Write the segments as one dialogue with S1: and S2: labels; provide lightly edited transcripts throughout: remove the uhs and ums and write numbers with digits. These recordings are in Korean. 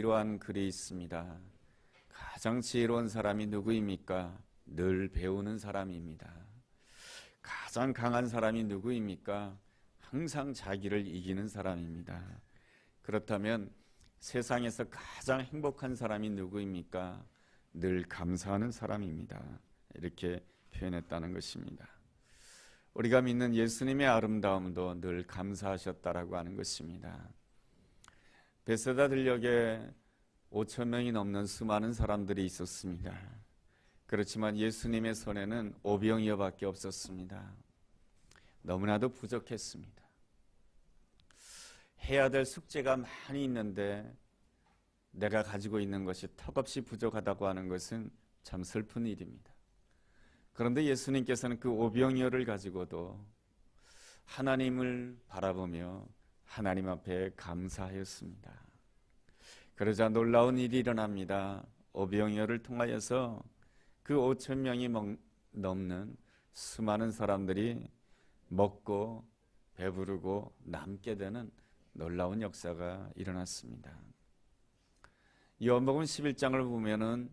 S1: 이러한 글이 있습니다. 가장 지혜로운 사람이 누구입니까? 늘 배우는 사람입니다. 가장 강한 사람이 누구입니까? 항상 자기를 이기는 사람입니다. 그렇다면 세상에서 가장 행복한 사람이 누구입니까? 늘 감사하는 사람입니다. 이렇게 표현했다는 것입니다. 우리가 믿는 예수님의 아름다움도 늘 감사하셨다라고 하는 것입니다. 베세다 들녘에 5천 명이 넘는 수많은 사람들이 있었습니다. 그렇지만 예수님의 손에는 오병이어밖에 없었습니다. 너무나도 부족했습니다. 해야 될 숙제가 많이 있는데 내가 가지고 있는 것이 턱없이 부족하다고 하는 것은 참 슬픈 일입니다. 그런데 예수님께서는 그 오병이어를 가지고도 하나님을 바라보며 하나님 앞에 감사하였습니다. 그러자 놀라운 일이 일어납니다. 오병이어를 통하여서 그 5천 명이 넘는 수많은 사람들이 먹고 배부르고 남게 되는 놀라운 역사가 일어났습니다. 요한복음 11장을 보면은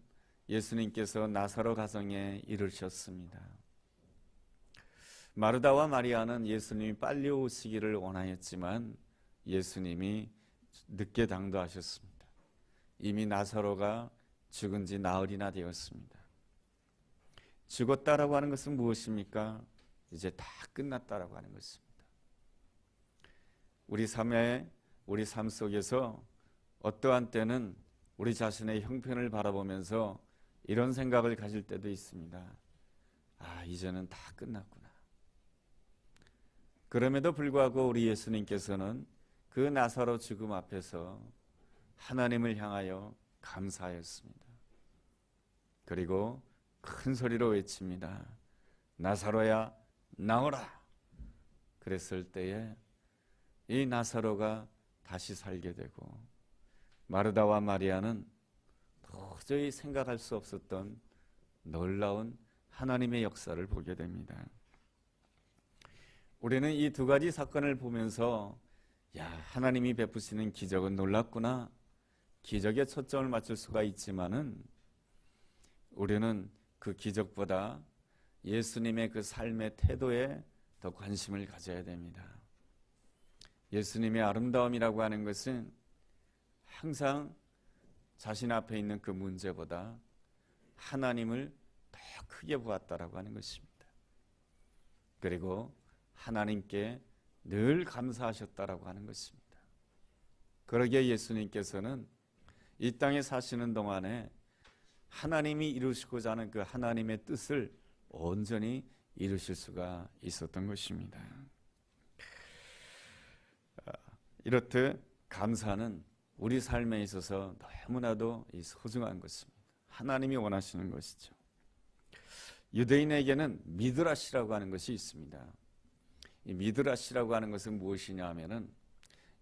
S1: 예수님께서 나사로 가정에 이르셨습니다. 마르다와 마리아는 예수님이 빨리 오시기를 원하였지만 예수님이 늦게 당도하셨습니다. 이미 나사로가 죽은 지 나흘이나 되었습니다. 죽었다라고 하는 것은 무엇입니까? 이제 다 끝났다라고 하는 것입니다. 우리 삶 속에서 어떠한 때는 우리 자신의 형편을 바라보면서 이런 생각을 가질 때도 있습니다. 아, 이제는 다 끝났구나. 그럼에도 불구하고 우리 예수님께서는 그 나사로 죽음 앞에서 하나님을 향하여 감사하였습니다. 그리고 큰 소리로 외칩니다. 나사로야, 나오라. 그랬을 때에 이 나사로가 다시 살게 되고 마르다와 마리아는 도저히 생각할 수 없었던 놀라운 하나님의 역사를 보게 됩니다. 우리는 이 두 가지 사건을 보면서 하나님이 베푸시는 기적은 놀랍구나. 기적에 초점을 맞출 수가 있지만은 우리는 그 기적보다 예수님의 그 삶의 태도에 더 관심을 가져야 됩니다. 예수님의 아름다움이라고 하는 것은 항상 자신 앞에 있는 그 문제보다 하나님을 더 크게 보았다라고 하는 것입니다. 그리고 하나님께 늘 감사하셨다라고 하는 것입니다. 그러기에 예수님께서는 이 땅에 사시는 동안에 하나님이 이루시고자 하는 그 하나님의 뜻을 온전히 이루실 수가 있었던 것입니다. 이렇듯 감사는 우리 삶에 있어서 너무나도 소중한 것입니다. 하나님이 원하시는 것이죠. 유대인에게는 미드라시라고 하는 것이 있습니다. 이 미드라시라고 하는 것은 무엇이냐 하면은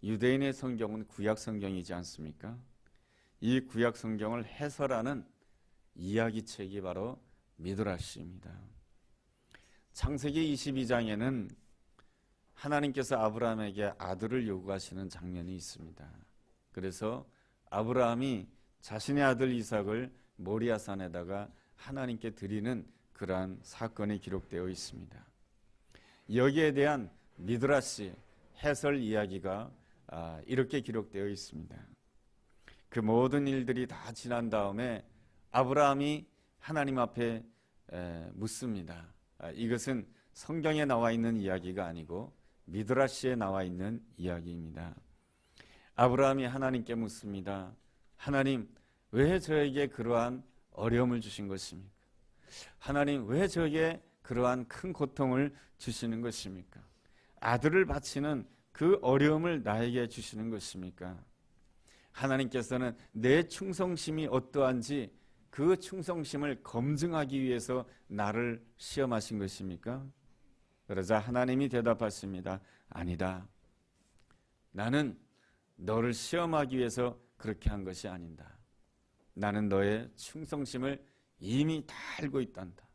S1: 유대인의 성경은 구약 성경이지 않습니까? 이 구약 성경을 해설하는 이야기책이 바로 미드라시입니다. 창세기 22장에는 하나님께서 아브라함에게 아들을 요구하시는 장면이 있습니다. 그래서 아브라함이 자신의 아들 이삭을 모리아산에다가 하나님께 드리는 그러한 사건이 기록되어 있습니다. 여기에 대한 미드라시 해설 이야기가 이렇게 기록되어 있습니다. 그 모든 일들이 다 지난 다음에 아브라함이 하나님 앞에 묻습니다. 이것은 성경에 나와 있는 이야기가 아니고 미드라시에 나와 있는 이야기입니다. 아브라함이 하나님께 묻습니다. 하나님, 왜 저에게 그러한 어려움을 주신 것입니까? 하나님, 왜 저에게 그러한 큰 고통을 주시는 것입니까? 아들을 바치는 그 어려움을 나에게 주시는 것입니까? 하나님께서는 내 충성심이 어떠한지 그 충성심을 검증하기 위해서 나를 시험하신 것입니까? 그러자 하나님이 대답하십니다. 아니다. 나는 너를 시험하기 위해서 그렇게 한 것이 아니다. 나는 너의 충성심을 이미 다 알고 있단다.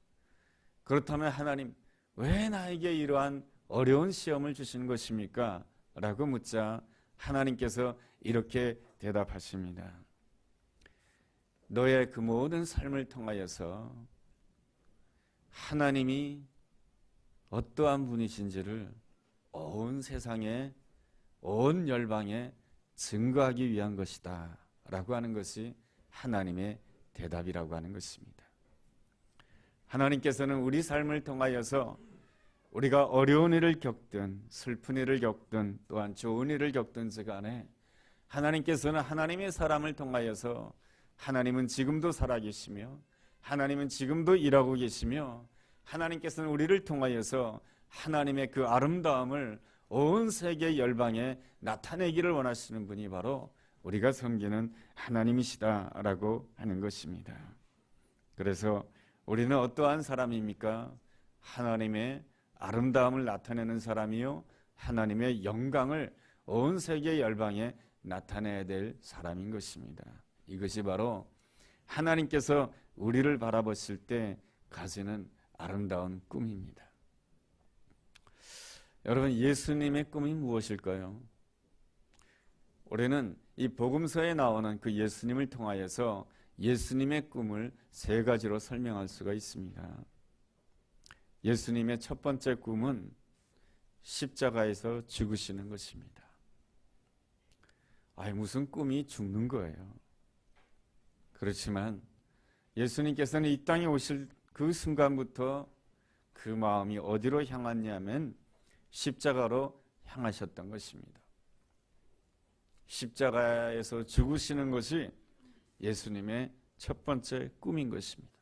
S1: 그렇다면 하나님, 왜 나에게 이러한 어려운 시험을 주시는 것입니까? 라고 묻자 하나님께서 이렇게 대답하십니다. 너의 그 모든 삶을 통하여서 하나님이 어떠한 분이신지를 온 세상에, 온 열방에 증거하기 위한 것이다 라고 하는 것이 하나님의 대답이라고 하는 것입니다. 하나님께서는 우리 삶을 통하여서 우리가 어려운 일을 겪든 슬픈 일을 겪든 또한 좋은 일을 겪든지 간에 하나님께서는 하나님의 사람을 통하여서 하나님은 지금도 살아계시며 하나님은 지금도 일하고 계시며 하나님께서는 우리를 통하여서 하나님의 그 아름다움을 온 세계 열방에 나타내기를 원하시는 분이 바로 우리가 섬기는 하나님이시다라고 하는 것입니다. 그래서 우리는 어떠한 사람입니까? 하나님의 아름다움을 나타내는 사람이요, 하나님의 영광을 온 세계 열방에 나타내야 될 사람인 것입니다. 이것이 바로 하나님께서 우리를 바라보실 때 가지는 아름다운 꿈입니다. 여러분, 예수님의 꿈이 무엇일까요? 우리는 이 복음서에 나오는 그 예수님을 통하여서 예수님의 꿈을 세 가지로 설명할 수가 있습니다. 예수님의 첫 번째 꿈은 십자가에서 죽으시는 것입니다. 무슨 꿈이 죽는 거예요. 그렇지만 예수님께서는 이 땅에 오실 그 순간부터 그 마음이 어디로 향했냐면 십자가로 향하셨던 것입니다. 십자가에서 죽으시는 것이 예수님의 첫 번째 꿈인 것입니다.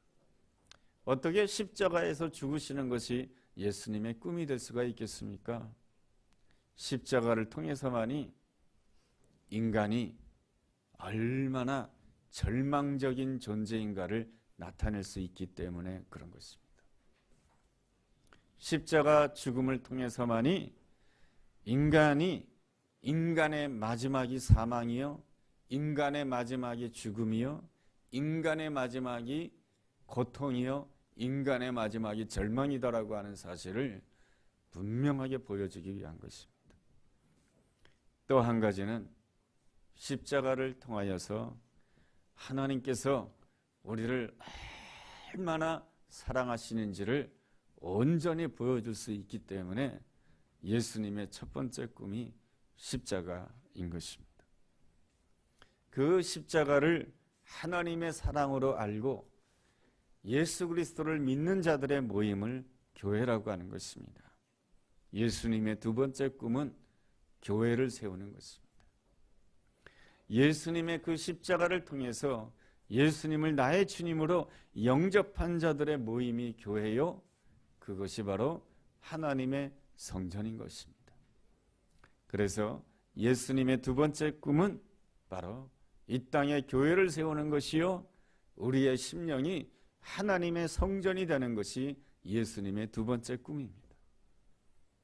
S1: 어떻게 십자가에서 죽으시는 것이 예수님의 꿈이 될 수가 있겠습니까? 십자가를 통해서만이 인간이 얼마나 절망적인 존재인가를 나타낼 수 있기 때문에 그런 것입니다. 십자가 죽음을 통해서만이 인간의 마지막이 사망이요, 인간의 마지막이 죽음이요, 인간의 마지막이 고통이요, 인간의 마지막이 절망이다라고 하는 사실을 분명하게 보여주기 위한 것입니다. 또 한 가지는 십자가를 통하여서 하나님께서 우리를 얼마나 사랑하시는지를 온전히 보여줄 수 있기 때문에 예수님의 첫 번째 꿈이 십자가인 것입니다. 그 십자가를 하나님의 사랑으로 알고 예수 그리스도를 믿는 자들의 모임을 교회라고 하는 것입니다. 예수님의 두 번째 꿈은 교회를 세우는 것입니다. 예수님의 그 십자가를 통해서 예수님을 나의 주님으로 영접한 자들의 모임이 교회요, 그것이 바로 하나님의 성전인 것입니다. 그래서 예수님의 두 번째 꿈은 바로 이 땅에 교회를 세우는 것이요, 우리의 심령이 하나님의 성전이 되는 것이 예수님의 두 번째 꿈입니다.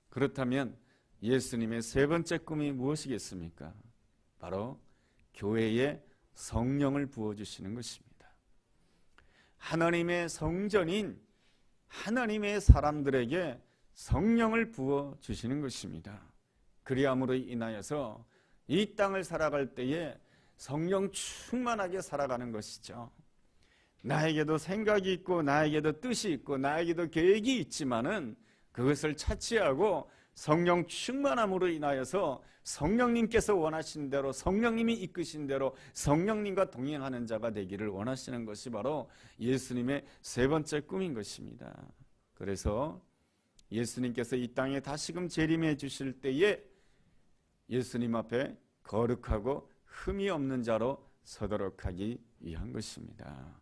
S1: 그렇다면 예수님의 세 번째 꿈이 무엇이겠습니까? 바로 교회에 성령을 부어주시는 것입니다. 하나님의 성전인 하나님의 사람들에게 성령을 부어주시는 것입니다. 그리함으로 인하여서 이 땅을 살아갈 때에 성령 충만하게 살아가는 것이죠. 나에게도 생각이 있고 나에게도 뜻이 있고 나에게도 계획이 있지만은 그것을 차치하고 성령 충만함으로 인하여서 성령님께서 원하신 대로, 성령님이 이끄신 대로 성령님과 동행하는 자가 되기를 원하시는 것이 바로 예수님의 세 번째 꿈인 것입니다. 그래서 예수님께서 이 땅에 다시금 재림해 주실 때에 예수님 앞에 거룩하고 흠이 없는 자로 서도록 하기 위한 것입니다.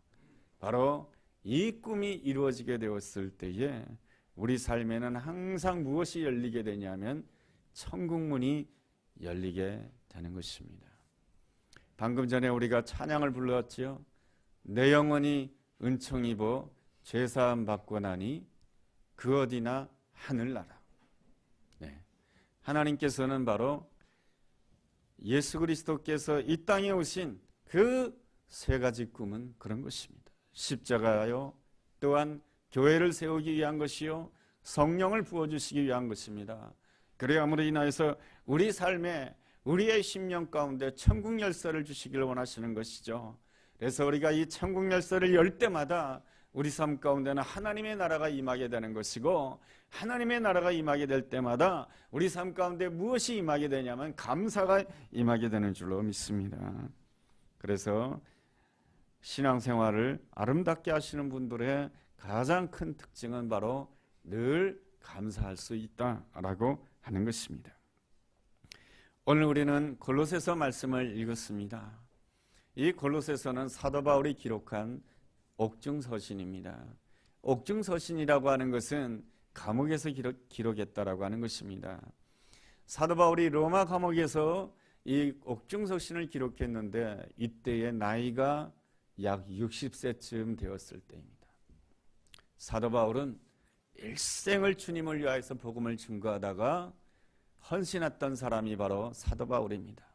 S1: 바로 이 꿈이 이루어지게 되었을 때에 우리 삶에는 항상 무엇이 열리게 되냐면 천국문이 열리게 되는 것입니다. 방금 전에 우리가 찬양을 불렀지요. 내 영혼이 은총 입어 죄사함 받고 나니 그 어디나 하늘나라. 네. 하나님께서는 바로 예수 그리스도께서 이 땅에 오신 그 세 가지 꿈은 그런 것입니다. 십자가요, 또한 교회를 세우기 위한 것이요, 성령을 부어주시기 위한 것입니다. 그래야므로 인하여서 우리 삶에 우리의 심령 가운데 천국 열쇠를 주시기를 원하시는 것이죠. 그래서 우리가 이 천국 열쇠를 열 때마다 우리 삶 가운데는 하나님의 나라가 임하게 되는 것이고, 하나님의 나라가 임하게 될 때마다 우리 삶 가운데 무엇이 임하게 되냐면 감사가 임하게 되는 줄로 믿습니다. 그래서 신앙생활을 아름답게 하시는 분들의 가장 큰 특징은 바로 늘 감사할 수 있다라고 하는 것입니다. 오늘 우리는 골로새서 말씀을 읽었습니다. 이 골로새서는 사도 바울이 기록한 옥중서신입니다. 옥중서신이라고 하는 것은 감옥에서 기록했다라고 하는 것입니다. 사도 바울이 로마 감옥에서 이 옥중서신을 기록했는데 이때의 나이가 약 60세쯤 되었을 때입니다. 사도 바울은 일생을 주님을 위하여서 복음을 증거하다가 헌신했던 사람이 바로 사도 바울입니다.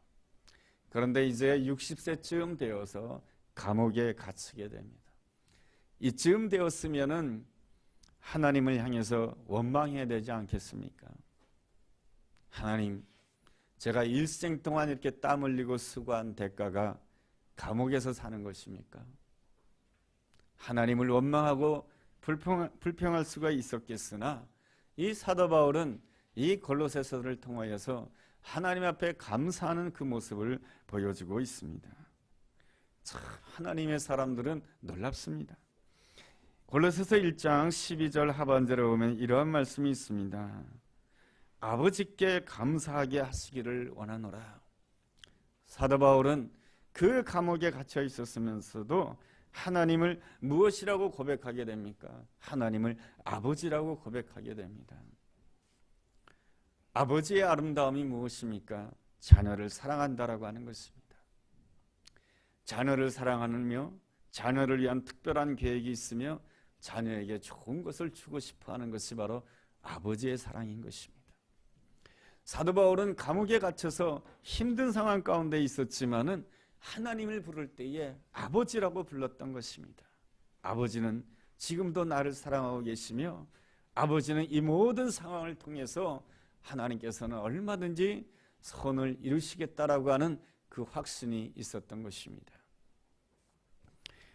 S1: 그런데 이제 60세쯤 되어서 감옥에 갇히게 됩니다. 이쯤 되었으면은 하나님을 향해서 원망해야 되지 않겠습니까? 하나님, 제가 일생 동안 이렇게 땀 흘리고 수고한 대가가 감옥에서 사는 것입니까? 하나님을 원망하고 불평할 수가 있었겠으나 이 사도 바울은 이 골로새서를 통하여서 하나님 앞에 감사하는 그 모습을 보여주고 있습니다. 참 하나님의 사람들은 놀랍습니다. 골로새서 1장 12절 하반절에 보면 이러한 말씀이 있습니다. 아버지께 감사하게 하시기를 원하노라. 사도 바울은 그 감옥에 갇혀 있었으면서도 하나님을 무엇이라고 고백하게 됩니까? 하나님을 아버지라고 고백하게 됩니다. 아버지의 아름다움이 무엇입니까? 자녀를 사랑한다라고 하는 것입니다. 자녀를 사랑하며 자녀를 위한 특별한 계획이 있으며 자녀에게 좋은 것을 주고 싶어하는 것이 바로 아버지의 사랑인 것입니다. 사도 바울은 감옥에 갇혀서 힘든 상황 가운데 있었지만은 하나님을 부를 때에 아버지라고 불렀던 것입니다. 아버지는 지금도 나를 사랑하고 계시며 아버지는 이 모든 상황을 통해서 하나님께서는 얼마든지 선을 이루시겠다라고 하는 그 확신이 있었던 것입니다.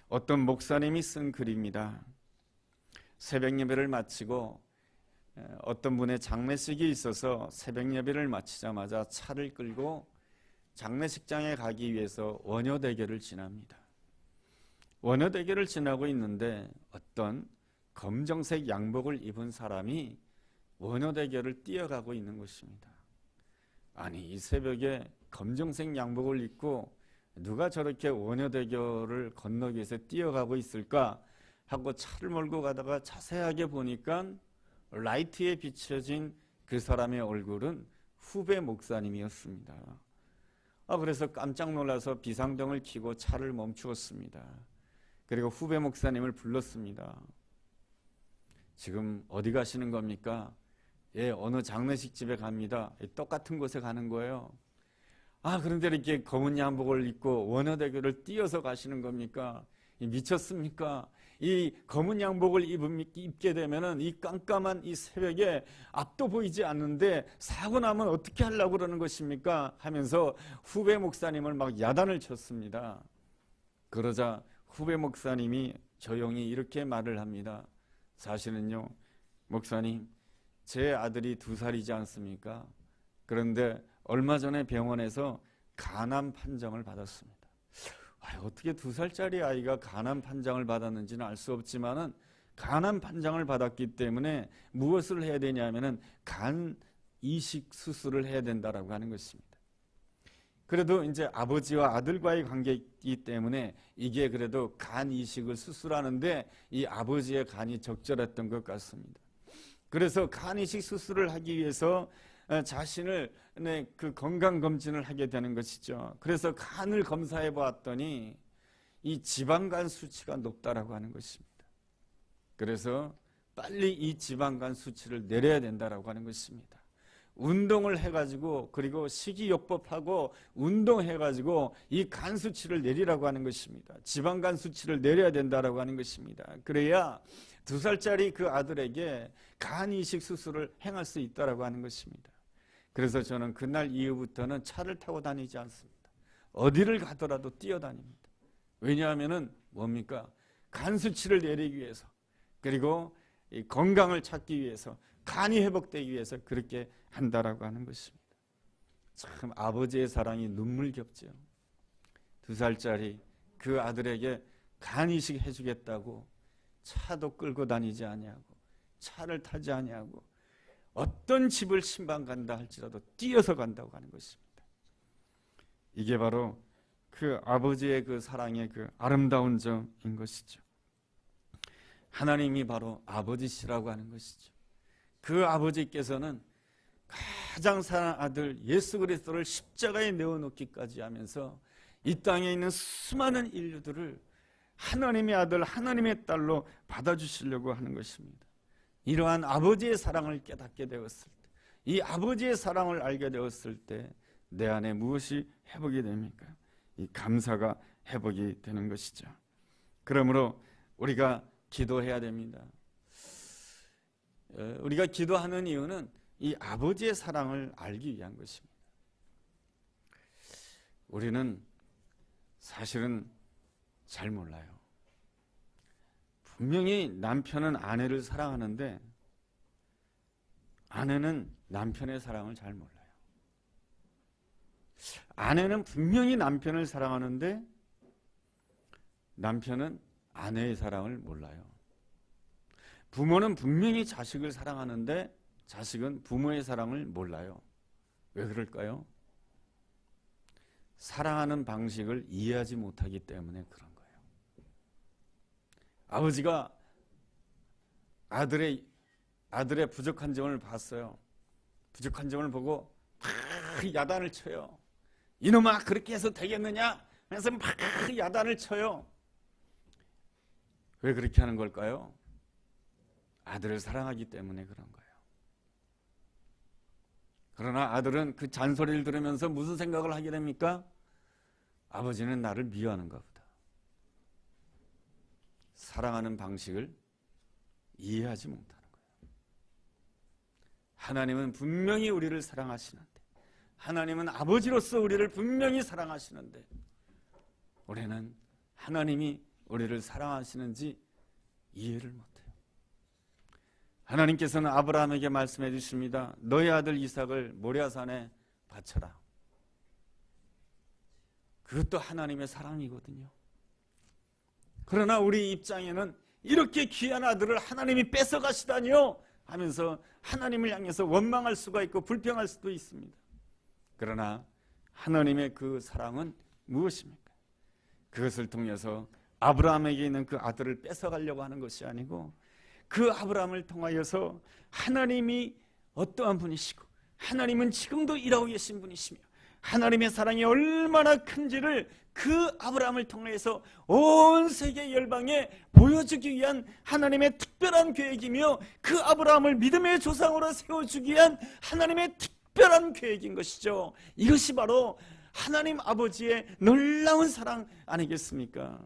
S1: 어떤 목사님이 쓴 글입니다. 새벽 예배를 마치고 어떤 분의 장례식이 있어서 새벽 예배를 마치자마자 차를 끌고 장례식장에 가기 위해서 원효대교를 지납니다. 원효대교를 지나고 있는데 어떤 검정색 양복을 입은 사람이 원효대교를 뛰어가고 있는 것입니다. 아니, 이 새벽에 검정색 양복을 입고 누가 저렇게 원효대교를 건너기 위해서 뛰어가고 있을까 하고 차를 몰고 가다가 자세하게 보니까 라이트에 비춰진 그 사람의 얼굴은 후배 목사님이었습니다. 그래서 깜짝 놀라서 비상등을 켜고 차를 멈추었습니다. 그리고 후배 목사님을 불렀습니다. 지금 어디 가시는 겁니까? 예, 어느 장례식 집에 갑니다. 똑같은 곳에 가는 거예요. 그런데 이렇게 검은 양복을 입고 원효대교를 뛰어서 가시는 겁니까? 미쳤습니까? 이 검은 양복을 입게 되면은 이 깜깜한 이 새벽에 앞도 보이지 않는데 사고 나면 어떻게 하려고 그러는 것입니까? 하면서 후배 목사님을 막 야단을 쳤습니다. 그러자 후배 목사님이 조용히 이렇게 말을 합니다. 사실은요, 목사님, 제 아들이 2살이지 않습니까? 그런데 얼마 전에 병원에서 간암 판정을 받았습니다. 어떻게 2살짜리 아이가 간암 판정을 받았는지는 알 수 없지만은 간암 판정을 받았기 때문에 무엇을 해야 되냐면은 간 이식 수술을 해야 된다라고 하는 것입니다. 그래도 이제 아버지와 아들과의 관계이기 때문에 이게 그래도 간 이식을 수술하는데 이 아버지의 간이 적절했던 것 같습니다. 그래서 간 이식 수술을 하기 위해서 자신을 그 건강검진을 하게 되는 것이죠. 그래서 간을 검사해 보았더니 이 지방간 수치가 높다라고 하는 것입니다. 그래서 빨리 이 지방간 수치를 내려야 된다라고 하는 것입니다. 운동을 해가지고 그리고 식이요법하고 운동해가지고 이 간 수치를 내리라고 하는 것입니다. 지방간 수치를 내려야 된다라고 하는 것입니다. 그래야 2살짜리 그 아들에게 간 이식 수술을 행할 수 있다라고 하는 것입니다. 그래서 저는 그날 이후부터는 차를 타고 다니지 않습니다. 어디를 가더라도 뛰어다닙니다. 왜냐하면은 뭡니까? 간 수치를 내리기 위해서, 그리고 이 건강을 찾기 위해서, 간이 회복되기 위해서 그렇게 한다라고 하는 것입니다. 참 아버지의 사랑이 눈물겹죠. 2살짜리 그 아들에게 간 이식 해주겠다고 차도 끌고 다니지 아니하고 차를 타지 아니하고 어떤 집을 신방 간다 할지라도 뛰어서 간다고 하는 것입니다. 이게 바로 그 아버지의 그 사랑의 그 아름다운 점인 것이죠. 하나님이 바로 아버지시라고 하는 것이죠. 그 아버지께서는 가장 사랑하는 아들 예수 그리스도를 십자가에 내어놓기까지 하면서 이 땅에 있는 수많은 인류들을 하나님의 아들, 하나님의 딸로 받아주시려고 하는 것입니다. 이러한 아버지의 사랑을 깨닫게 되었을 때, 이 아버지의 사랑을 알게 되었을 때 내 안에 무엇이 회복이 됩니까? 이 감사가 회복이 되는 것이죠. 그러므로 우리가 기도해야 됩니다. 우리가 기도하는 이유는 이 아버지의 사랑을 알기 위한 것입니다. 우리는 사실은 잘 몰라요. 분명히 남편은 아내를 사랑하는데 아내는 남편의 사랑을 잘 몰라요. 아내는 분명히 남편을 사랑하는데 남편은 아내의 사랑을 몰라요. 부모는 분명히 자식을 사랑하는데 자식은 부모의 사랑을 몰라요. 왜 그럴까요? 사랑하는 방식을 이해하지 못하기 때문에 그런 거예요. 아버지가 아들의 부족한 점을 봤어요. 부족한 점을 보고 막 야단을 쳐요. 이놈아, 그렇게 해서 되겠느냐? 그래서 막 야단을 쳐요. 왜 그렇게 하는 걸까요? 아들을 사랑하기 때문에 그런 거예요. 그러나 아들은 그 잔소리를 들으면서 무슨 생각을 하게 됩니까? 아버지는 나를 미워하는가 보다. 사랑하는 방식을 이해하지 못하는 거예요. 하나님은 분명히 우리를 사랑하시는데, 하나님은 아버지로서 우리를 분명히 사랑하시는데 우리는 하나님이 우리를 사랑하시는지 이해를 못해요. 하나님께서는 아브라함에게 말씀해 주십니다. 너의 아들 이삭을 모리아산에 바쳐라. 그것도 하나님의 사랑이거든요. 그러나 우리 입장에는 이렇게 귀한 아들을 하나님이 뺏어가시다니요 하면서 하나님을 향해서 원망할 수가 있고 불평할 수도 있습니다. 그러나 하나님의 그 사랑은 무엇입니까? 그것을 통해서 아브라함에게 있는 그 아들을 뺏어가려고 하는 것이 아니고 그 아브라함을 통하여서 하나님이 어떠한 분이시고 하나님은 지금도 일하고 계신 분이시며 하나님의 사랑이 얼마나 큰지를 그 아브라함을 통해서 온 세계 열방에 보여주기 위한 하나님의 특별한 계획이며 그 아브라함을 믿음의 조상으로 세워주기 위한 하나님의 특별한 계획인 것이죠. 이것이 바로 하나님 아버지의 놀라운 사랑 아니겠습니까?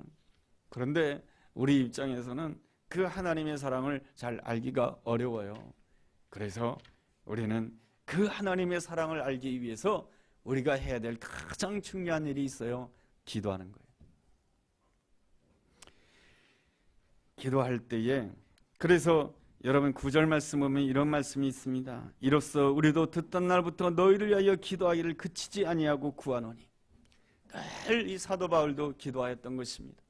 S1: 그런데 우리 입장에서는 그 하나님의 사랑을 잘 알기가 어려워요. 그래서 우리는 그 하나님의 사랑을 알기 위해서 우리가 해야 될 가장 중요한 일이 있어요. 기도하는 거예요. 기도할 때에 그래서 여러분 9절 말씀 보면 이런 말씀이 있습니다. 이로써 우리도 듣던 날부터 너희를 위하여 기도하기를 그치지 아니하고 구하노니. 늘 이 사도 바울도 기도하였던 것입니다.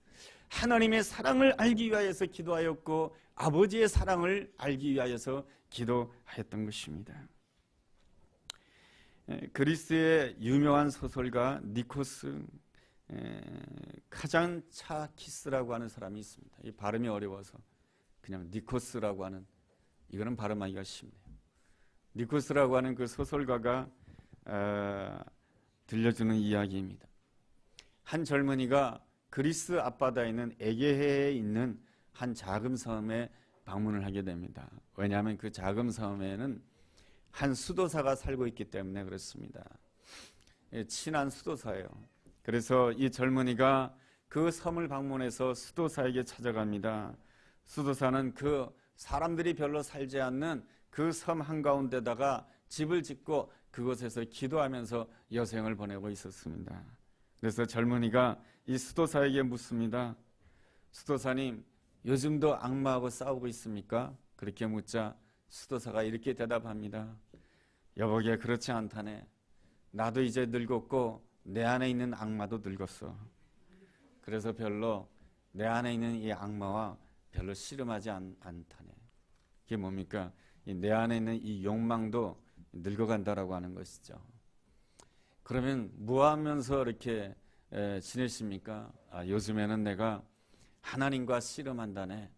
S1: 하나님의 사랑을 알기 위하여서 기도하였고 아버지의 사랑을 알기 위하여서 기도하였던 것입니다. 그리스의 유명한 소설가 니코스 카잔차키스라고 하는 사람이 있습니다. 이 발음이 어려워서 그냥 니코스라고 하는, 이거는 발음하기가 쉽네요. 니코스라고 하는 그 소설가가 들려주는 이야기입니다. 한 젊은이가 그리스 앞바다에 있는 에게해에 있는 한 작은 섬에 방문을 하게 됩니다. 왜냐하면 그 작은 섬에는 한 수도사가 살고 있기 때문에 그렇습니다. 친한 수도사예요. 그래서 이 젊은이가 그 섬을 방문해서 수도사에게 찾아갑니다. 수도사는 그 사람들이 별로 살지 않는 그 섬 한가운데다가 집을 짓고 그곳에서 기도하면서 여생을 보내고 있었습니다. 그래서 젊은이가 이 수도사에게 묻습니다. 수도사님, 요즘도 악마하고 싸우고 있습니까? 그렇게 묻자 수도사가 이렇게 대답합니다. 여보게, 그렇지 않다네. 나도 이제 늙었고 내 안에 있는 악마도 늙었어. 그래서 별로 내 안에 있는 이 악마와 별로 씨름하지 않다네. 이게 뭡니까? 내 안에 있는 이 욕망도 늙어간다라고 하는 것이죠. 그러면 뭐 하면서 이렇게 지내십니까? 요즘에는 내가 하나님과 씨름한다네.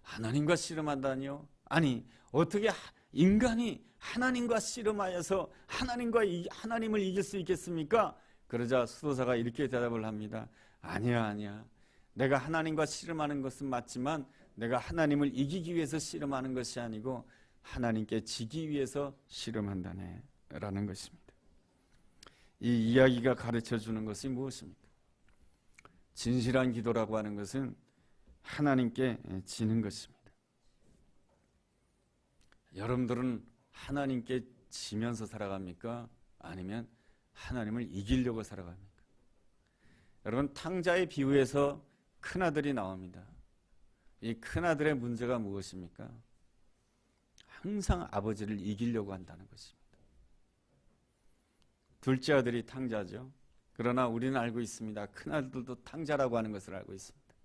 S1: 하나님과 씨름한다니요? 아니, 어떻게 인간이 하나님과 씨름하여서 하나님을 이길 수 있겠습니까? 그러자 수도사가 이렇게 대답을 합니다. 아니야. 내가 하나님과 씨름하는 것은 맞지만 내가 하나님을 이기기 위해서 씨름하는 것이 아니고 하나님께 지기 위해서 씨름한다네 라는 것입니다. 이 이야기가 가르쳐주는 것이 무엇입니까? 진실한 기도라고 하는 것은 하나님께 지는 것입니다. 여러분들은 하나님께 지면서 살아갑니까? 아니면 하나님을 이기려고 살아갑니까? 여러분, 탕자의 비유에서 큰아들이 나옵니다. 이 큰아들의 문제가 무엇입니까? 항상 아버지를 이기려고 한다는 것입니다. 둘째 아들이 탕자죠. 그러나 우리는 알고 있습니다. 큰아들도 탕자라고 하는 것을 알고 있습니다.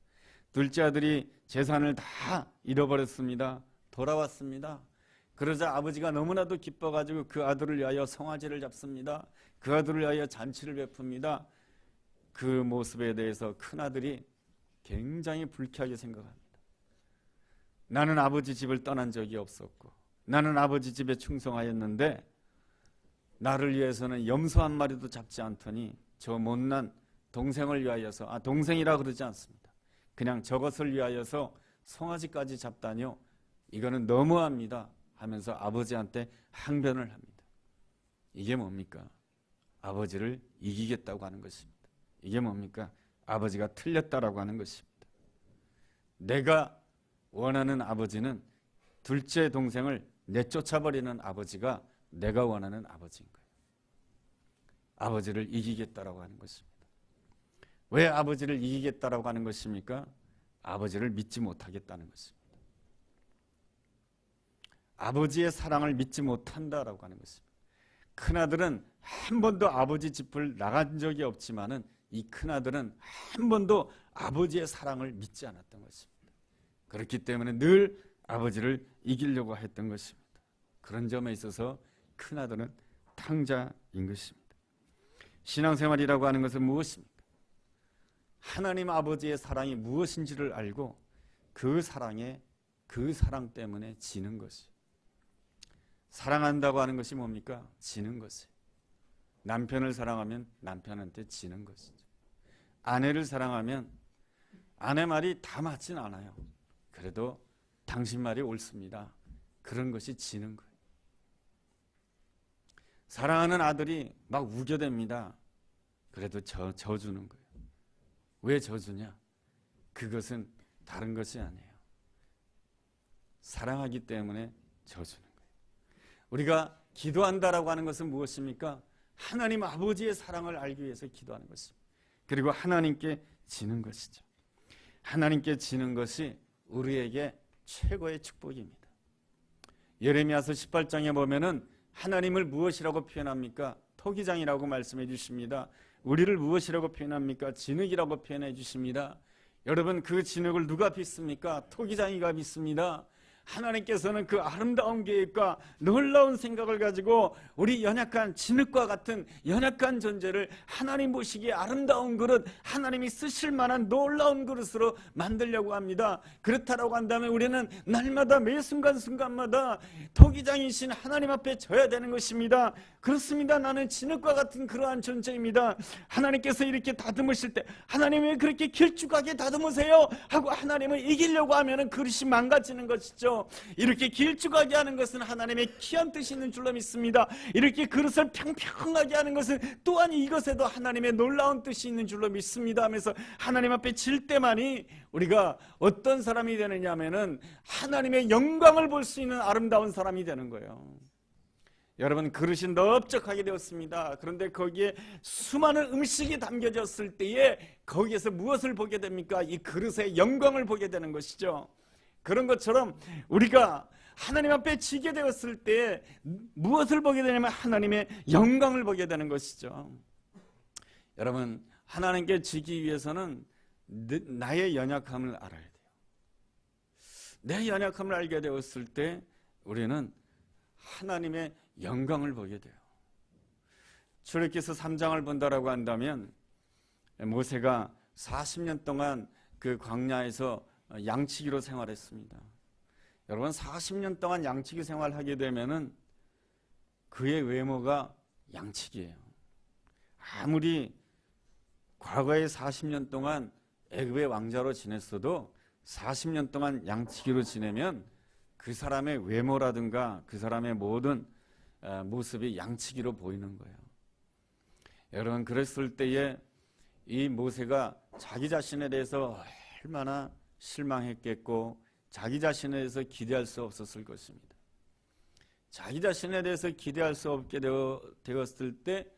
S1: 둘째 아들이 재산을 다 잃어버렸습니다. 돌아왔습니다. 그러자 아버지가 너무나도 기뻐가지고 그 아들을 위하여 송아지를 잡습니다. 그 아들을 위하여 잔치를 베풉니다. 그 모습에 대해서 큰아들이 굉장히 불쾌하게 생각합니다. 나는 아버지 집을 떠난 적이 없었고 나는 아버지 집에 충성하였는데 나를 위해서는 염소 한 마리도 잡지 않더니 저 못난 동생을 위하여서, 동생이라 그러지 않습니다. 그냥 저것을 위하여서 송아지까지 잡다뇨. 이거는 너무합니다 하면서 아버지한테 항변을 합니다. 이게 뭡니까? 아버지를 이기겠다고 하는 것입니다. 이게 뭡니까? 아버지가 틀렸다라고 하는 것입니다. 내가 원하는 아버지는 둘째 동생을 내쫓아버리는 아버지가 내가 원하는 아버지인 거예요. 아버지를 이기겠다라고 하는 것입니다. 왜 아버지를 이기겠다라고 하는 것입니까? 아버지를 믿지 못하겠다는 것입니다. 아버지의 사랑을 믿지 못한다라고 하는 것입니다. 큰아들은 한 번도 아버지 집을 나간 적이 없지만은 이 큰아들은 한 번도 아버지의 사랑을 믿지 않았던 것입니다. 그렇기 때문에 늘 아버지를 이기려고 했던 것입니다. 그런 점에 있어서 큰아들은 탕자인 것입니다. 신앙생활이라고 하는 것은 무엇입니까? 하나님 아버지의 사랑이 무엇인지를 알고 그 사랑 때문에 지는 것이. 사랑한다고 하는 것이 뭡니까? 지는 것이. 남편을 사랑하면 남편한테 지는 것이죠. 아내를 사랑하면 아내 말이 다 맞진 않아요. 그래도 당신 말이 옳습니다. 그런 것이 지는 거예요. 사랑하는 아들이 막 우겨댑니다. 그래도 져주는 거예요. 왜 져주냐? 그것은 다른 것이 아니에요. 사랑하기 때문에 져주는 거예요. 우리가 기도한다라고 하는 것은 무엇입니까? 하나님 아버지의 사랑을 알기 위해서 기도하는 것입니다. 그리고 하나님께 지는 것이죠. 하나님께 지는 것이 우리에게 최고의 축복입니다. 예레미야서 18장에 보면은 하나님을 무엇이라고 표현합니까? 토기장이라고 말씀해 주십니다. 우리를 무엇이라고 표현합니까? 진흙이라고 표현해 주십니다. 여러분, 그 진흙을 누가 빚습니까? 토기장이가 빚습니다. 하나님께서는 그 아름다운 계획과 놀라운 생각을 가지고 우리 연약한 진흙과 같은 연약한 존재를 하나님 보시기에 아름다운 그릇, 하나님이 쓰실 만한 놀라운 그릇으로 만들려고 합니다. 그렇다라고 한다면 우리는 날마다 매 순간순간마다 토기장이신 하나님 앞에 져야 되는 것입니다. 그렇습니다. 나는 진흙과 같은 그러한 존재입니다. 하나님께서 이렇게 다듬으실 때 하나님 왜 그렇게 길쭉하게 다듬으세요? 하고 하나님을 이기려고 하면 그릇이 망가지는 것이죠. 이렇게 길쭉하게 하는 것은 하나님의 귀한 뜻이 있는 줄로 믿습니다. 이렇게 그릇을 평평하게 하는 것은 또한 이것에도 하나님의 놀라운 뜻이 있는 줄로 믿습니다 하면서 하나님 앞에 질 때만이 우리가 어떤 사람이 되느냐 하면은 하나님의 영광을 볼 수 있는 아름다운 사람이 되는 거예요. 여러분, 그릇이 넓적하게 되었습니다. 그런데 거기에 수많은 음식이 담겨졌을 때에 거기에서 무엇을 보게 됩니까? 이 그릇의 영광을 보게 되는 것이죠. 그런 것처럼 우리가 하나님 앞에 지게 되었을 때 무엇을 보게 되냐면 하나님의 영광을 보게 되는 것이죠. 여러분, 하나님께 지기 위해서는 나의 연약함을 알아야 돼요. 내 연약함을 알게 되었을 때 우리는 하나님의 영광을 보게 돼요. 출애굽기서 3장을 본다라고 한다면 모세가 40년 동안 그 광야에서 양치기로 생활했습니다. 여러분, 40년 동안 양치기 생활하게 되면은 그의 외모가 양치기예요. 아무리 과거에 40년 동안 애굽의 왕자로 지냈어도 40년 동안 양치기로 지내면 그 사람의 외모라든가 그 사람의 모든 모습이 양치기로 보이는 거예요. 여러분, 그랬을 때에 이 모세가 자기 자신에 대해서 얼마나 실망했겠고 자기 자신에 대해서 기대할 수 없었을 것입니다. 자기 자신에 대해서 기대할 수 없게 되었을 때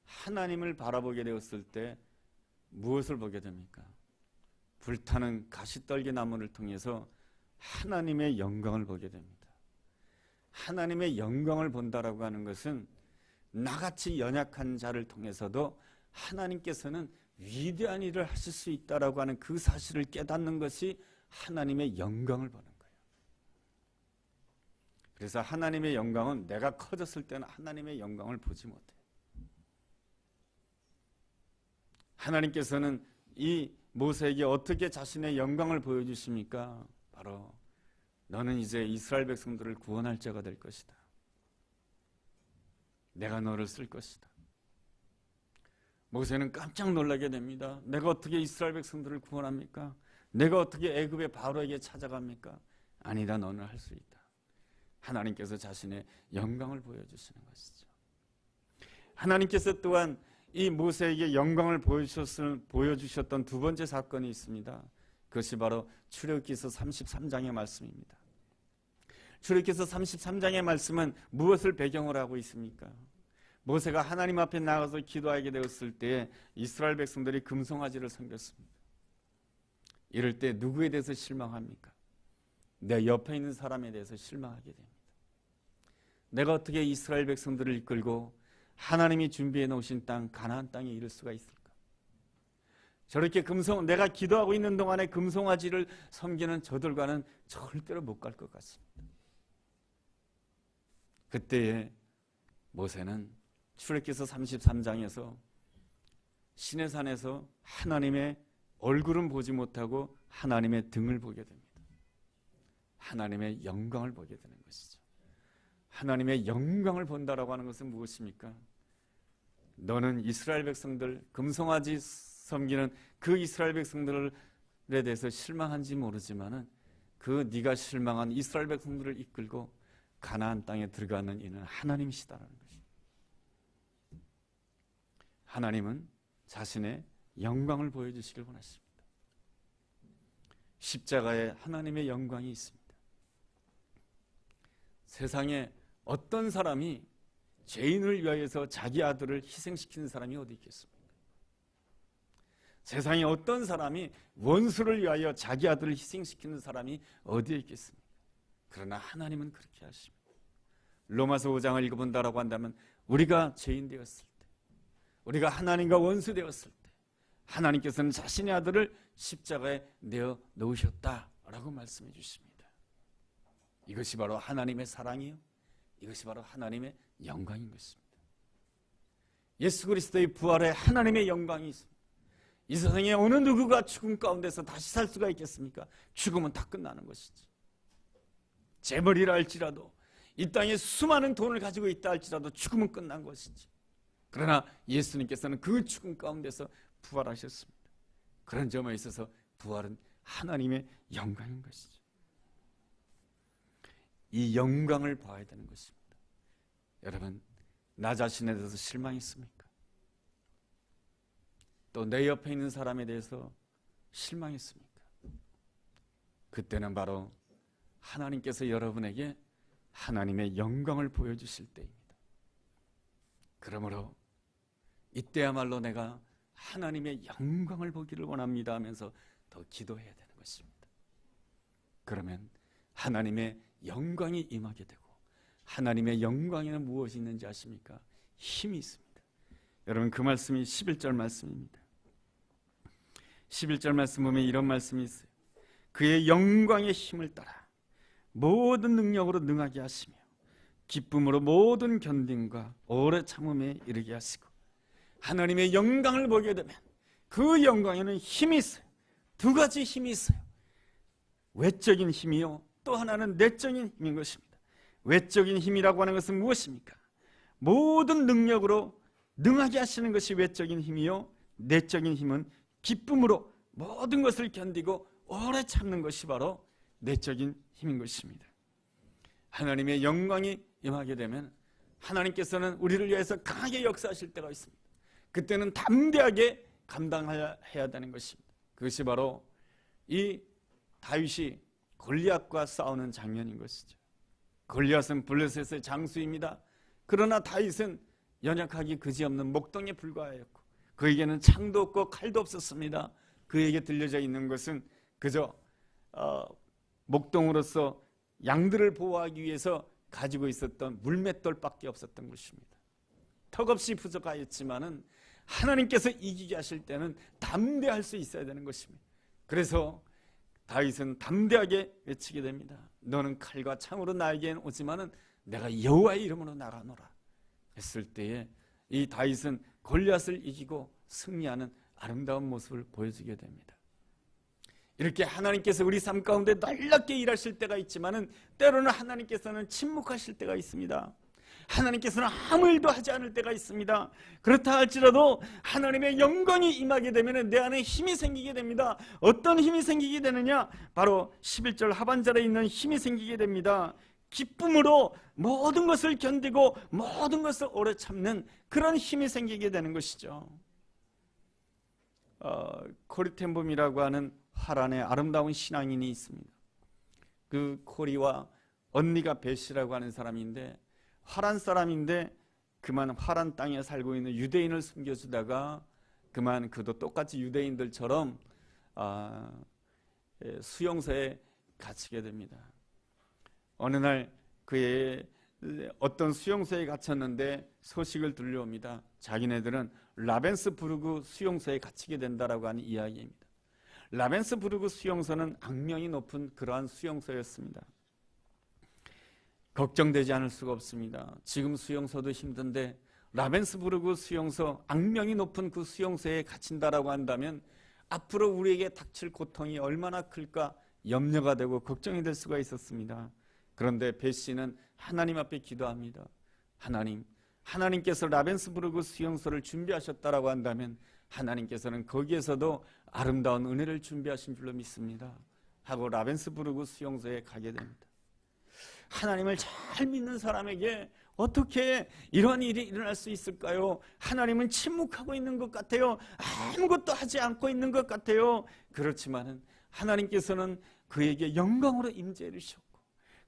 S1: 하나님을 바라보게 되었을 때 무엇을 보게 됩니까? 불타는 가시떨기 나무를 통해서 하나님의 영광을 보게 됩니다. 하나님의 영광을 본다라고 하는 것은 나같이 연약한 자를 통해서도 하나님께서는 위대한 일을 하실 수 있다라고 하는 그 사실을 깨닫는 것이 하나님의 영광을 보는 거예요. 그래서 하나님의 영광은 내가 커졌을 때는 하나님의 영광을 보지 못해요. 하나님께서는 이 모세에게 어떻게 자신의 영광을 보여주십니까? 바로 너는 이제 이스라엘 백성들을 구원할 자가 될 것이다. 내가 너를 쓸 것이다. 모세는 깜짝 놀라게 됩니다. 내가 어떻게 이스라엘 백성들을 구원합니까? 내가 어떻게 애굽의 바로에게 찾아갑니까? 아니다, 너는 할 수 있다. 하나님께서 자신의 영광을 보여주시는 것이죠. 하나님께서 또한 이 모세에게 영광을 보여주셨던 두 번째 사건이 있습니다. 그것이 바로 출애굽기서 33장의 말씀입니다. 출애굽기서 33장의 말씀은 무엇을 배경으로 하고 있습니까? 모세가 하나님 앞에 나가서 기도하게 되었을 때 이스라엘 백성들이 금송아지를 섬겼습니다. 이럴 때 누구에 대해서 실망합니까? 내 옆에 있는 사람에 대해서 실망하게 됩니다. 내가 어떻게 이스라엘 백성들을 이끌고 하나님이 준비해 놓으신 땅 가나안 땅에 이를 수가 있을까? 저렇게 내가 기도하고 있는 동안에 금송아지를 섬기는 저들과는 절대로 못 갈 것 같습니다. 그때에 모세는 출애굽기서 33장에서 시내산에서 하나님의 얼굴은 보지 못하고 하나님의 등을 보게 됩니다. 하나님의 영광을 보게 되는 것이죠. 하나님의 영광을 본다라고 하는 것은 무엇입니까? 너는 이스라엘 백성들, 금송아지 섬기는 그 이스라엘 백성들에 대해서 실망한지 모르지만은 그 네가 실망한 이스라엘 백성들을 이끌고 가나안 땅에 들어가는 이는 하나님이시다라는 것입니다. 하나님은 자신의 영광을 보여주시길 원하십니다. 십자가에 하나님의 영광이 있습니다. 세상에 어떤 사람이 죄인을 위하여서 자기 아들을 희생시키는 사람이 어디 있겠습니까? 세상에 어떤 사람이 원수를 위하여 자기 아들을 희생시키는 사람이 어디에 있겠습니까? 그러나 하나님은 그렇게 하십니다. 로마서 5장을 읽어본다라고 한다면 우리가 죄인 되었을 때, 우리가 하나님과 원수 되었을 때 하나님께서는 자신의 아들을 십자가에 내어 놓으셨다라고 말씀해 주십니다. 이것이 바로 하나님의 사랑이요, 이것이 바로 하나님의 영광인 것입니다. 예수 그리스도의 부활에 하나님의 영광이 있습니다. 이 세상에 어느 누구가 죽음 가운데서 다시 살 수가 있겠습니까? 죽음은 다 끝나는 것이지. 재벌이라 할지라도, 이 땅에 수많은 돈을 가지고 있다 할지라도 죽음은 끝난 것이지. 그러나 예수님께서는 그 죽음 가운데서 부활하셨습니다. 그런 점에 있어서 부활은 하나님의 영광인 것이죠. 이 영광을 봐야 되는 것입니다. 여러분, 나 자신에 대해서 실망했습니까? 또 내 옆에 있는 사람에 대해서 실망했습니까? 그때는 바로 하나님께서 여러분에게 하나님의 영광을 보여주실 때입니다. 그러므로 이때야말로 내가 하나님의 영광을 보기를 원합니다 하면서 더 기도해야 되는 것입니다. 그러면 하나님의 영광이 임하게 되고, 하나님의 영광에는 무엇이 있는지 아십니까? 힘이 있습니다. 여러분, 그 말씀이 11절 말씀입니다. 11절 말씀 보면 이런 말씀이 있어요. 그의 영광의 힘을 따라 모든 능력으로 능하게 하시며 기쁨으로 모든 견딤과 오래 참음에 이르게 하시고. 하나님의 영광을 보게 되면 그 영광에는 힘이 있어요. 두 가지 힘이 있어요. 외적인 힘이요, 또 하나는 내적인 힘인 것입니다. 외적인 힘이라고 하는 것은 무엇입니까? 모든 능력으로 능하게 하시는 것이 외적인 힘이요, 내적인 힘은 기쁨으로 모든 것을 견디고 오래 참는 것이 바로 내적인 힘인 것입니다. 하나님의 영광이 임하게 되면 하나님께서는 우리를 위해서 강하게 역사하실 때가 있습니다. 그때는 담대하게 감당해야 되는 것입니다. 그것이 바로 이 다윗이 골리앗과 싸우는 장면인 것이죠. 골리앗은 블레셋의 장수입니다. 그러나 다윗은 연약하기 그지없는 목동에 불과하였고 그에게는 창도 없고 칼도 없었습니다. 그에게 들려져 있는 것은 그저 목동으로서 양들을 보호하기 위해서 가지고 있었던 물맷돌밖에 없었던 것입니다. 턱없이 부족하였지만은 하나님께서 이기게 하실 때는 담대할 수 있어야 되는 것입니다. 그래서 다윗은 담대하게 외치게 됩니다. 너는 칼과 창으로 나에겐 오지만은 내가 여호와의 이름으로 나가노라 했을 때에 이 다윗은 골리앗을 이기고 승리하는 아름다운 모습을 보여주게 됩니다. 이렇게 하나님께서 우리 삶 가운데 놀랍게 일하실 때가 있지만은 때로는 하나님께서는 침묵하실 때가 있습니다. 하나님께서는 아무 일도 하지 않을 때가 있습니다. 그렇다 할지라도 하나님의 영광이 임하게 되면 내 안에 힘이 생기게 됩니다. 어떤 힘이 생기게 되느냐? 바로 11절 하반절에 있는 힘이 생기게 됩니다. 기쁨으로 모든 것을 견디고 모든 것을 오래 참는 그런 힘이 생기게 되는 것이죠. 코리텐봄이라고 하는 화란의 아름다운 신앙인이 있습니다. 그 코리와 언니가 베시라고 하는 사람인데, 화란 사람인데 그만 화란 땅에 살고 있는 유대인을 숨겨주다가 그만 그도 똑같이 유대인들처럼 수용소에 갇히게 됩니다. 어느 날 그의 어떤 수용소에 갇혔는데 소식을 들려옵니다. 자기네들은 라벤스부르크 수용소에 갇히게 된다라고 하는 이야기입니다. 라벤스부르크 수용소는 악명이 높은 그러한 수용소였습니다. 걱정되지 않을 수가 없습니다. 지금 수용소도 힘든데 라벤스부르크 수용소, 악명이 높은 그 수용소에 갇힌다라고 한다면 앞으로 우리에게 닥칠 고통이 얼마나 클까 염려가 되고 걱정이 될 수가 있었습니다. 그런데 베시는 하나님 앞에 기도합니다. 하나님께서 라벤스부르크 수용소를 준비하셨다라고 한다면 하나님께서는 거기에서도 아름다운 은혜를 준비하신 줄로 믿습니다 하고 라벤스부르크 수용소에 가게 됩니다. 하나님을 잘 믿는 사람에게 어떻게 이런 일이 일어날 수 있을까요? 하나님은 침묵하고 있는 것 같아요. 아무것도 하지 않고 있는 것 같아요. 그렇지만은 하나님께서는 그에게 영광으로 임재해 주셨고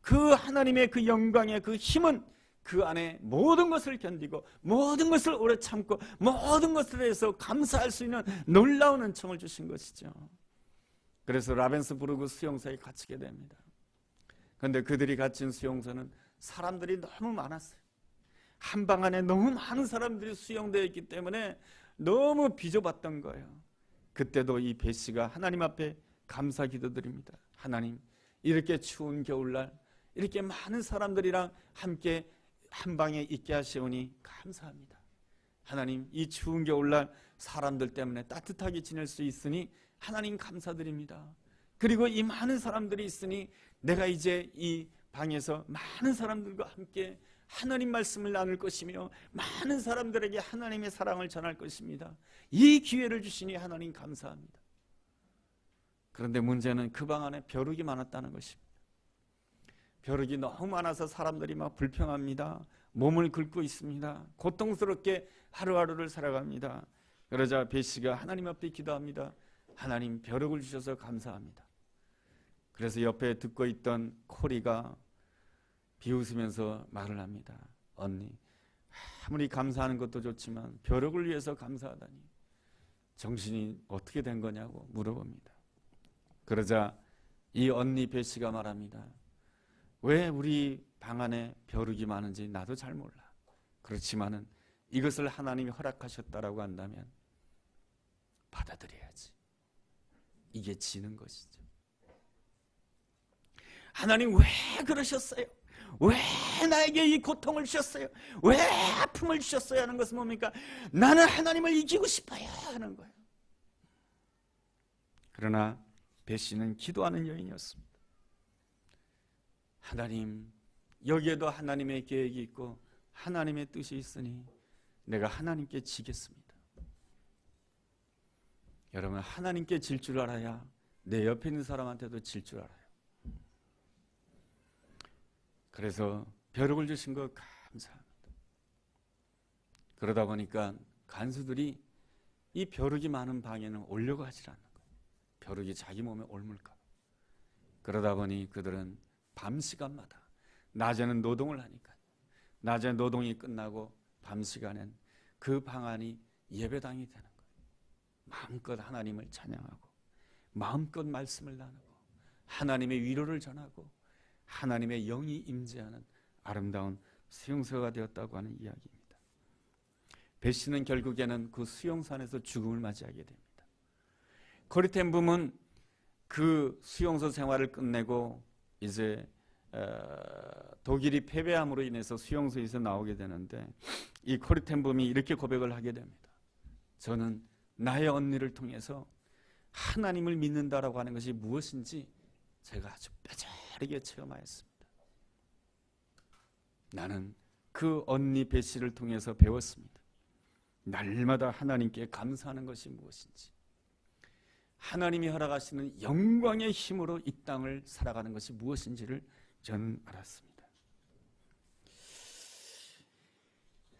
S1: 그 하나님의 그 영광의 그 힘은 그 안에 모든 것을 견디고 모든 것을 오래 참고 모든 것에 대해서 감사할 수 있는 놀라운 은총을 주신 것이죠. 그래서 라벤스부르크 수용소에 갇히게 됩니다. 그런데 그들이 갇힌 수용소는 사람들이 너무 많았어요. 한 방 안에 너무 많은 사람들이 수용되어 있기 때문에 너무 비좁았던 거예요. 그때도 이 베시가 하나님 앞에 감사 기도드립니다. 하나님, 이렇게 추운 겨울날 이렇게 많은 사람들이랑 함께 한 방에 있게 하시오니 감사합니다. 하나님, 이 추운 겨울날 사람들 때문에 따뜻하게 지낼 수 있으니 하나님 감사드립니다. 그리고 이 많은 사람들이 있으니 내가 이제 이 방에서 많은 사람들과 함께 하나님 말씀을 나눌 것이며 많은 사람들에게 하나님의 사랑을 전할 것입니다. 이 기회를 주시니 하나님 감사합니다. 그런데 문제는 그 방 안에 벼룩이 많았다는 것입니다. 벼룩이 너무 많아서 사람들이 막 불평합니다. 몸을 긁고 있습니다. 고통스럽게 하루하루를 살아갑니다. 그러자 베시가 하나님 앞에 기도합니다. 하나님, 벼룩을 주셔서 감사합니다. 그래서 옆에 듣고 있던 코리가 비웃으면서 말을 합니다. 언니, 아무리 감사하는 것도 좋지만 벼룩을 위해서 감사하다니 정신이 어떻게 된 거냐고 물어봅니다. 그러자 이 언니 배씨가 말합니다. 왜 우리 방 안에 벼룩이 많은지 나도 잘 몰라. 그렇지만은 이것을 하나님이 허락하셨다라고 한다면 받아들여야지. 이게 지는 것이죠. 하나님 왜 그러셨어요? 왜 나에게 이 고통을 주셨어요? 왜 아픔을 주셨어요? 하는 것은 뭡니까? 나는 하나님을 이기고 싶어요 하는 거예요. 그러나 배씨는 기도하는 여인이었습니다. 하나님, 여기에도 하나님의 계획이 있고 하나님의 뜻이 있으니 내가 하나님께 지겠습니다. 여러분, 하나님께 질 줄 알아야 내 옆에 있는 사람한테도 질 줄 알아요. 그래서 벼룩을 주신 거 감사합니다. 그러다 보니까 간수들이 이 벼룩이 많은 방에는 오려고 하질 않는 거예요. 벼룩이 자기 몸에 옮을까. 그러다 보니 그들은 밤 시간마다, 낮에는 노동을 하니까 낮에 노동이 끝나고 밤 시간엔 그 방 안이 예배당이 되는 거예요. 마음껏 하나님을 찬양하고 마음껏 말씀을 나누고 하나님의 위로를 전하고 하나님의 영이 임재하는 아름다운 수용소가 되었다고 하는 이야기입니다. 배씨는 결국에는 그 수용산에서 죽음을 맞이하게 됩니다. 코리 텐 붐은 그 수용소 생활을 끝내고 이제 독일이 패배함으로 인해서 수용소에서 나오게 되는데 이 코리 텐 붐이 이렇게 고백을 하게 됩니다. 저는 나의 언니를 통해서 하나님을 믿는다라고 하는 것이 무엇인지 제가 아주 뼈저리게 체험하였습니다. 나는 그 언니 배씨를 통해서 배웠습니다. 날마다 하나님께 감사하는 것이 무엇인지, 하나님이 허락하시는 영광의 힘으로 이 땅을 살아가는 것이 무엇인지를 저는 알았습니다.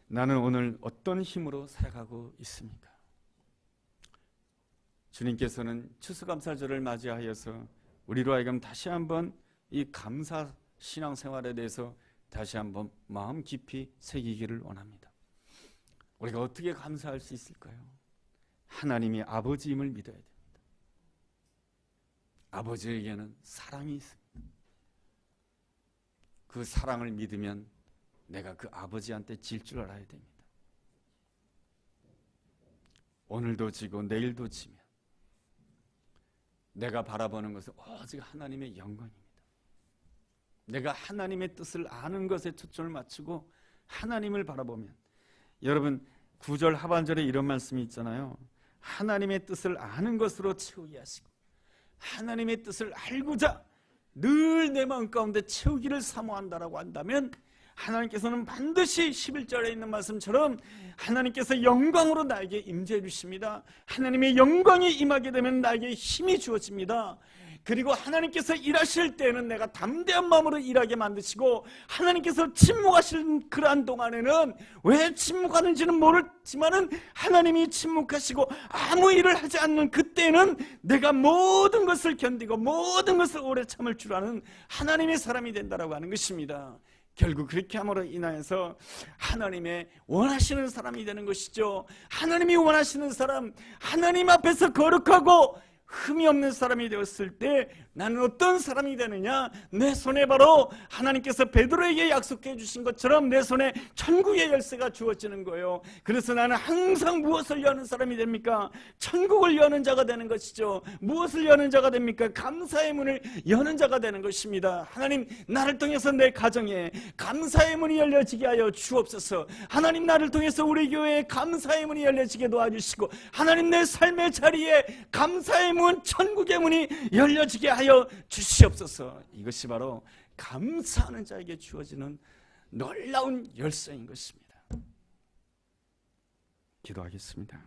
S1: 나는 오늘 어떤 힘으로 살아가고 있습니까? 주님께서는 추수감사절을 맞이하여서 우리로 하여금 다시 한번 이 감사 신앙생활에 대해서 다시 한번 마음 깊이 새기기를 원합니다. 우리가 어떻게 감사할 수 있을까요? 하나님이 아버지임을 믿어야 됩니다. 아버지에게는 사랑이 있습니다. 그 사랑을 믿으면 내가 그 아버지한테 질 줄 알아야 됩니다. 오늘도 지고 내일도 지면 내가 바라보는 것은 오직 하나님의 영광입니다. 내가 하나님의 뜻을 아는 것에 초점을 맞추고 하나님을 바라보면, 여러분 9절 하반절에 이런 말씀이 있잖아요. 하나님의 뜻을 아는 것으로 채우게 하시고 하나님의 뜻을 알고자 늘 내 마음 가운데 채우기를 사모한다라고 한다면 하나님께서는 반드시 11절에 있는 말씀처럼 하나님께서 영광으로 나에게 임재해 주십니다. 하나님의 영광이 임하게 되면 나에게 힘이 주어집니다. 그리고 하나님께서 일하실 때는 내가 담대한 마음으로 일하게 만드시고, 하나님께서 침묵하실 그러한 동안에는 왜 침묵하는지는 모르지만은 하나님이 침묵하시고 아무 일을 하지 않는 그때는 내가 모든 것을 견디고 모든 것을 오래 참을 줄 아는 하나님의 사람이 된다라고 하는 것입니다. 결국 그렇게 함으로 인하여서 하나님의 원하시는 사람이 되는 것이죠. 하나님이 원하시는 사람, 하나님 앞에서 거룩하고 흠이 없는 사람이 되었을 때 나는 어떤 사람이 되느냐? 내 손에 바로 하나님께서 베드로에게 약속해 주신 것처럼 내 손에 천국의 열쇠가 주어지는 거예요. 그래서 나는 항상 무엇을 여는 사람이 됩니까? 천국을 여는 자가 되는 것이죠. 무엇을 여는 자가 됩니까? 감사의 문을 여는 자가 되는 것입니다. 하나님, 나를 통해서 내 가정에 감사의 문이 열려지게 하여 주옵소서. 하나님, 나를 통해서 우리 교회에 감사의 문이 열려지게 도와주시고, 하나님, 내 삶의 자리에 감사의 문, 천국의 문이 열려지게 하여 주시옵소서. 이것이 바로 감사하는 자에게 주어지는 놀라운 열쇠인 것입니다. 기도하겠습니다.